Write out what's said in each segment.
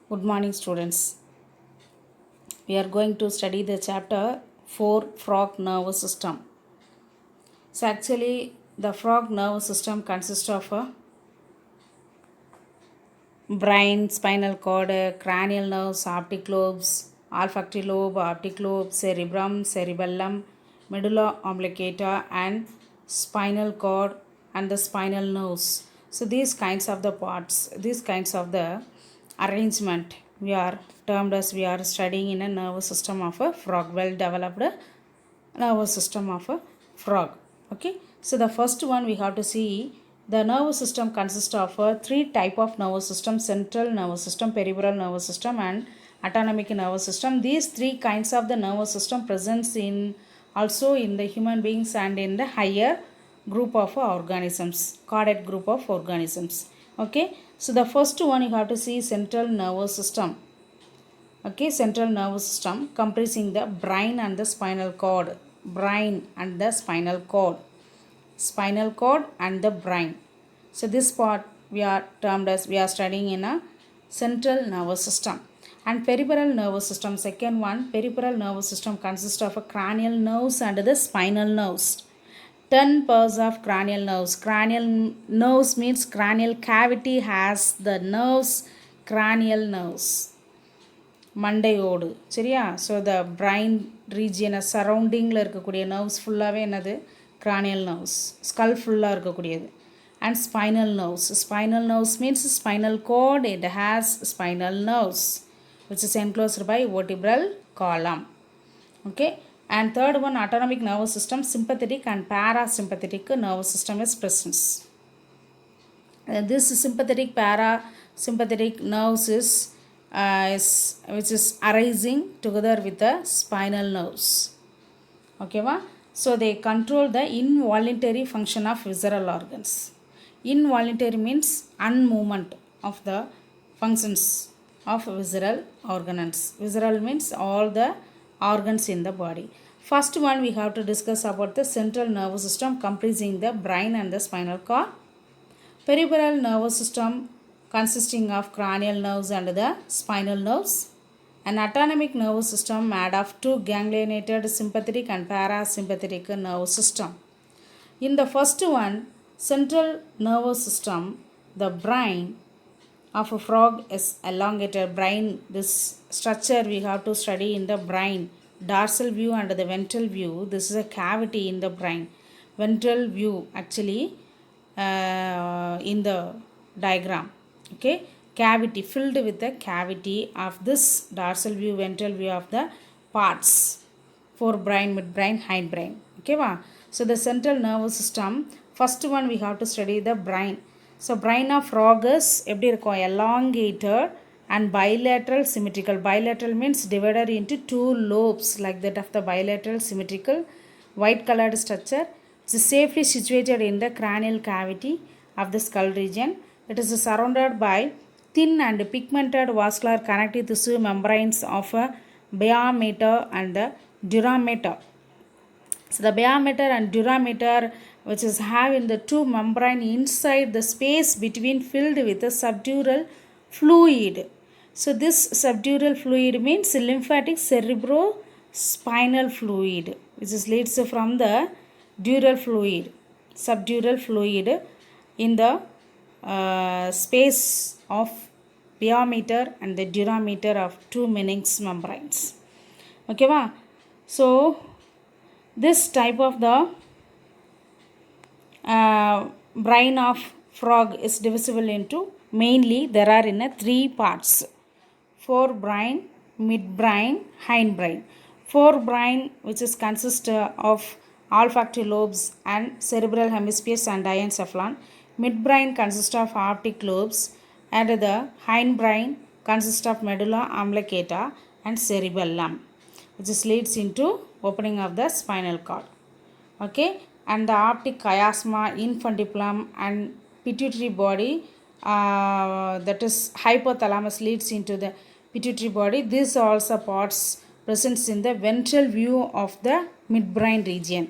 Good morning, students. We are going to study the chapter 4 Frog Nervous System. So, actually, the frog nervous system consists of a brain, spinal cord, cranial nerves, optic lobes, olfactory lobe, optic lobe, cerebrum, cerebellum, medulla oblongata, and spinal cord and the spinal nerves. So these kinds of the parts, these kinds of the arrangement we are termed as we are studying in a nervous system of a frog, well developed nervous system of a frog. Okay, so the first one we have to see the nervous system consists of three type of nervous system: central nervous system, peripheral nervous system, and autonomic nervous system. These three kinds of the nervous system presents in also in the human beings and in the higher group of organisms, cardiac group of organisms. Okay, so the first one you have to see central nervous system. Okay, central nervous system comprising the brain and the spinal cord. Brain and the spinal cord. Spinal cord and the brain. So this part we are termed as we are studying in a central nervous system. And peripheral nervous system, second one, peripheral nervous system consists of a cranial nerves and the spinal nerves. 10 pairs of cranial nerves. Cranial nerves means cranial cavity has the nerves, cranial nerves. மண்டையோடு சரியா. So the brain ரீஜியனை சரௌண்டிங்கில் இருக்கக்கூடிய nerves ஃபுல்லாகவே என்னது கிரானியல் nerves, skull ஃபுல்லாக இருக்கக்கூடியது. And spinal nerves. Spinal nerves means spinal cord, it has spinal nerves which is enclosed by vertebral column. Okay, and third one, autonomic nervous system, sympathetic and parasympathetic nervous system is present. This sympathetic parasympathetic nerves which is arising together with the spinal nerves. Okay va? So they control the involuntary function of visceral organs. Involuntary means unmovement of the functions of visceral organs. Visceral means all the organs in the body. First one we have to discuss about the central nervous system comprising the brain and the spinal cord. Peripheral nervous system consisting of cranial nerves and the spinal nerves. An autonomic nervous system made of two ganglionated sympathetic and parasympathetic nervous system. In the first one, central nervous system, the brain of a frog is elongated. Brain, this structure we have to study in the brain. Dorsal view and the ventral view. This is a cavity in the brain. Ventral view actually in the diagram. Okay, cavity filled with the cavity of this dorsal view, ventral view of the parts, forebrain, midbrain, hindbrain. Okay va? So the central nervous system, first one we have to study the brain. So brain of frog is எப்படி இருக்கும், elongated and bilateral symmetrical. Bilateral means divided into two lobes like that of the bilateral symmetrical white colored structure. It is safely situated in the cranial cavity of the skull region. It is surrounded by thin and pigmented vascular connective tissue membranes of a biameter and the durameter. So the biameter and durameter, which is have in the two membrane inside the space between filled with a subdural fluid. So this subdural fluid means lymphatic cerebrospinal fluid, which is leads from the dural fluid, subdural fluid in the space of biameter and the durameter of two meninx membranes. Okay va? So this type of the brain of frog is divisible into, mainly there are in three parts: forebrain, midbrain, hindbrain. Forebrain, which is consist of olfactory lobes and cerebral hemispheres and diencephalon. Midbrain consists of optic lobes, and the hindbrain consists of medulla oblongata and cerebellum, which is leads into opening of the spinal cord. Okay, and the optic chiasma, infundibulum, and pituitary body, that is hypothalamus, leads into the pituitary body. These are also parts present in the ventral view of the midbrain region.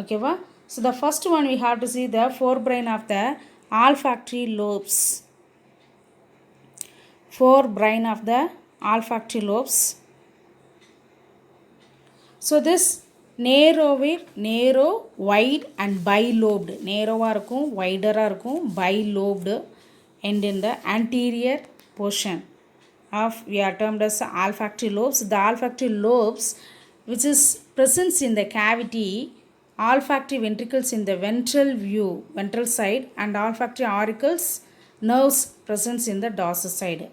Okay va? So the first one we have to see the forebrain of the olfactory lobes. forebrain of the olfactory lobes. So this narrow, wide and bilobed, narrow-ஆக இருக்கும், wider-ஆக இருக்கும், bilobed end in the anterior portion of we are termed as olfactory lobes. The olfactory lobes which is presence in the cavity, olfactory ventricles in the ventral view, ventral side, and olfactory auricles nerves presence in the dorsal side.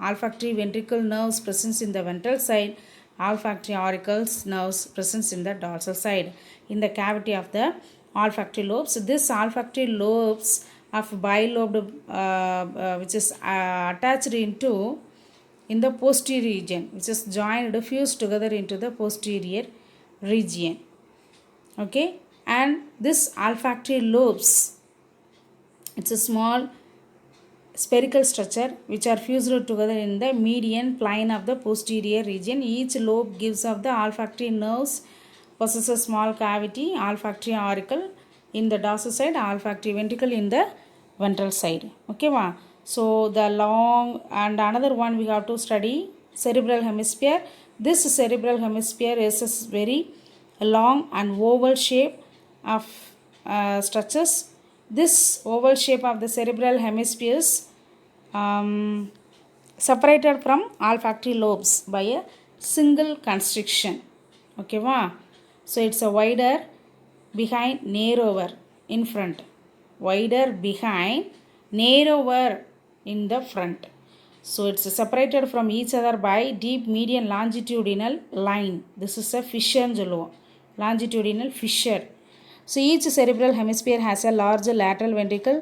Olfactory ventricle nerves presence in the ventral side, olfactory auricles nerves presence in the dorsal side in the cavity of the olfactory lobes. This olfactory lobes of bilobed which is attached into in the posterior region, which is joined, fused together into the posterior region. Okay, and this olfactory lobes, it's a small spherical structure which are fused together in the median plane of the posterior region. Each lobe gives of the olfactory nerves, possesses a small cavity, olfactory auricle in the dorsal side, olfactory ventricle in the ventral side. Okay, wow. So the long and another one we have to study cerebral hemisphere. This cerebral hemisphere is a very long and oval shape of structures. This oval shape of the cerebral hemispheres separated from olfactory lobes by a single constriction. Okay, wow. So it's a wider behind, narrower in front, wider behind, narrower in the front. So it's separated from each other by deep median longitudinal line. This is a fissure, longitudinal fissure. So each cerebral hemisphere has a large lateral ventricle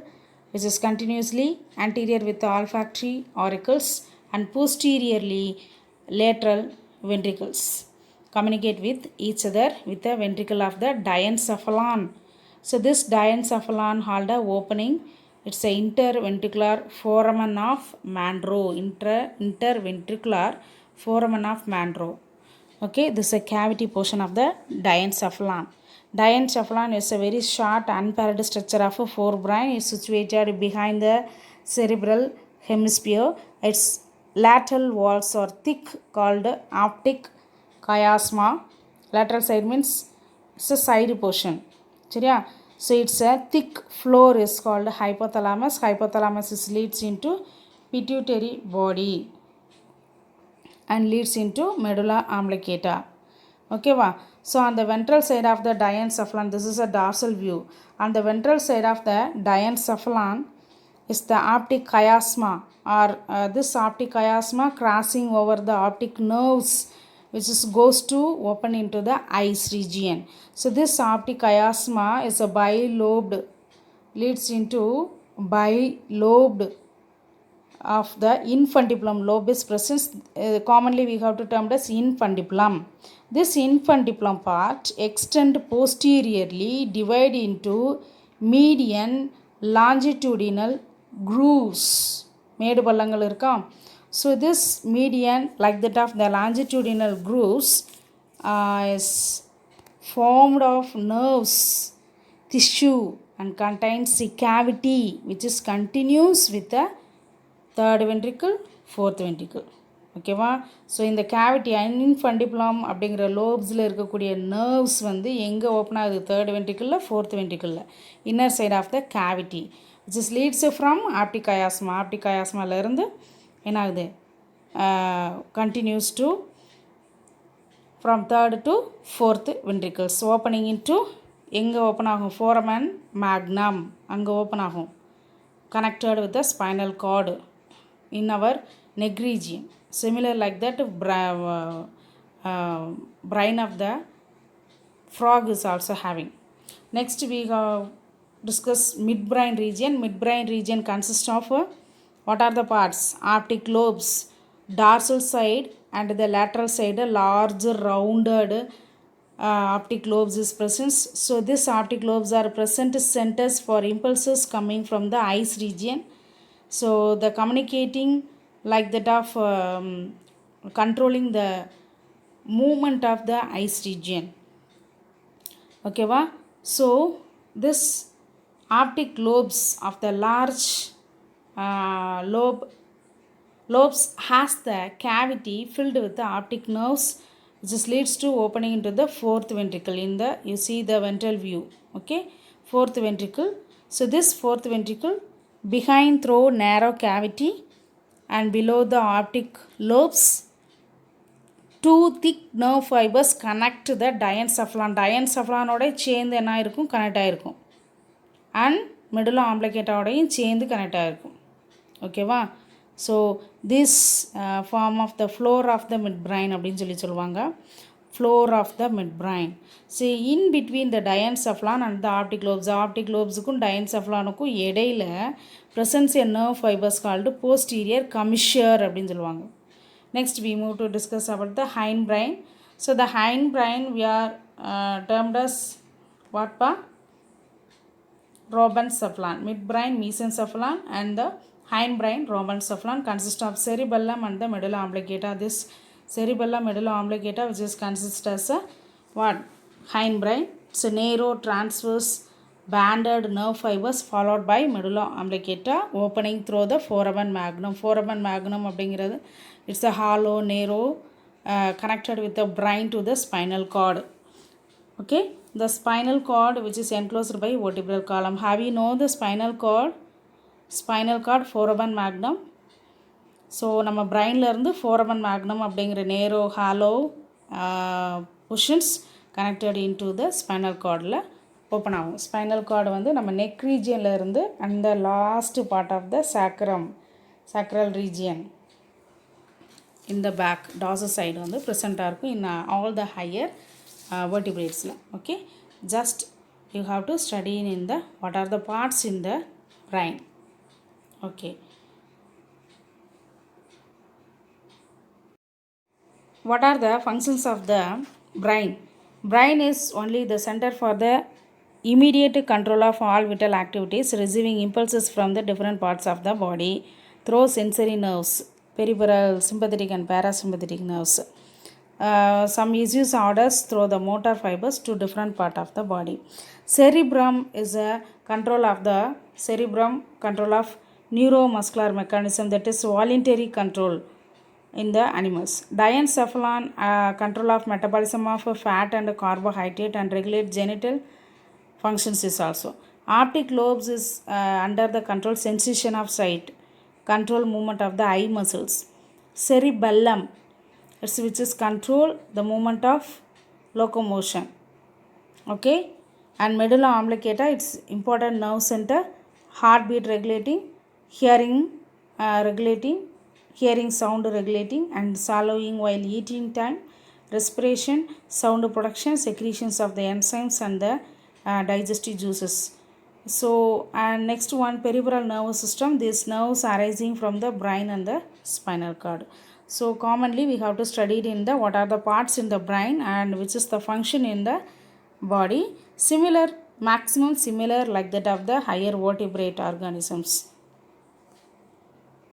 which is continuously anterior with the olfactory auricles and posteriorly lateral ventricles communicate with each other with the ventricle of the diencephalon. So this diencephalon hold a opening. It's a interventricular foramen of Monro. Interventricular foramen of Monro. Okay, this is a cavity portion of the diencephalon. Diencephalon is a very short unpaired structure of a forebrain. It's situated behind the cerebral hemisphere. Its lateral walls are thick, called optic chiasma. Lateral side means it's a side portion. So it's a thick floor is called hypothalamus. Hypothalamus is leads into pituitary body and leads into medulla oblongata. Okay, wow. So on the ventral side of the diencephalon, this is a dorsal view. On the ventral side of the diencephalon is the optic chiasma, or this optic chiasma crossing over the optic nerves, which is goes to open into the eyes region. So this optic chiasma is a bilobed, leads into bilobed of the infundibulum lobe is present. Commonly we have to term as infundibulum. This infundibulum part extend posteriorly, divide into median longitudinal grooves. மேடு பள்ளங்கள் இருக்கா. So this median, like that of the longitudinal grooves, is formed of nerves, tissue, and contains a cavity which is continuous with the third ventricle, fourth ventricle. ஓகேவா. So இந்த cavity infundibulum அப்படிங்கிற லோப்ஸில் இருக்கக்கூடிய nerves வந்து எங்கே open ஆகுது, third வென்ட்ரிக்கிளில், fourth வென்ட்ரிக்கிளில், inner side of the cavity which is leads from optic chiasma. ஆப்டிக் கயாஸ்மாவிலேருந்து என்ன ஆகுது, continues to from third to fourth ventricles opening into எங்கே ஓப்பன் ஆகும், ஃபோரமன் மேக்னம் அங்கே ஓப்பன் ஆகும், connected with the spinal cord in our neck region. Similar like that, brain of the frog is also having. Next we discuss midbrain region. Midbrain region consists of what are the parts? Optic lobes, dorsal side and the lateral side, a large rounded optic lobes is present. So this optic lobes are present centers for impulses coming from the eyes region. So the communicating like that of controlling the movement of the eyes region. Okay, va? So this optic lobes of the large lobe Lobes has the cavity filled with the optic nerves, which leads to opening into the fourth ventricle. In the you see the ventral view. Okay, fourth ventricle. So this fourth ventricle behind through narrow cavity and below the optic lobes, two thick nerve fibers connect the diencephalon. Diencephalon ஓட சேர்ந்து என்ன இருக்கும், connect ஆகிருக்கும். And medulla ஆம்ப்ளிகேட்டாவோடையும் சேர்ந்து connect ஆகிருக்கும். ஓகேவா? So this form of the floor of the midbrain அப்படின்னு சொல்லுவாங்க. Floor of the midbrain. So in between the diencephalon and the optic lobes. Optic லோப்ஸுக்கும் டயன்செஃப்லானுக்கும் இடையில presence a nerve fibres called posterior commissure அப்படின்னு சொல்லுவாங்க. Next we move to discuss about the hindbrain. So the hindbrain we are termed as what pa? Rhobencephalon. Midbrain mesencephalon and the hindbrain rhobencephalon consist of cerebellum and the medulla oblongata. This cerebellum medulla oblongata which is consist as a what? Hindbrain. It's a narrow transverse banded nerve fibers followed by medulla oblongata opening through the foramen magnum. Foramen magnum அப்படிங்கிறது it's a hollow narrow connected with the brain to the spinal cord. Okay, the spinal cord which is enclosed by vertebral column. Have you know the spinal cord? Spinal cord foramen magnum. So நம்ம பிரைன்லேருந்து foramen magnum அப்படிங்கிற narrow hollow portions connected into the spinal கார்டில் open ஆகும். Spinal cord வந்து நம்ம neck ரீஜியனில் இருந்து அந்த last part of the sacral region in the back dorsal side வந்து ப்ரெசண்ட்டாக இருக்கும் in all the higher vertebrates. Okay, just you have to study in the what are the parts in the brain. Okay, what are the functions of the brain? Brain is only the center for the immediate control of all vital activities, receiving impulses from the different parts of the body through sensory nerves, peripheral, sympathetic and parasympathetic nerves. Some issues orders through the motor fibers to different part of the body. Cerebrum is a control of neuromuscular mechanism, that is voluntary control in the animals. Diencephalon control of metabolism of fat and carbohydrate and regulate genital functions is also. Optic lobes is under the control sensation of sight, control movement of the eye muscles. Cerebellum which is control the movement of locomotion. Okay, and medulla oblongata it's important nerve center, heartbeat regulating, hearing sound regulating and swallowing while eating time, respiration, sound production, secretions of the enzymes and the digestive juices. So and next one, peripheral nervous system. These nerves arising from the brain and the spinal cord. So commonly we have to study it in the what are the parts in the brain and which is the function in the body, maximum similar like that of the higher vertebrate organisms.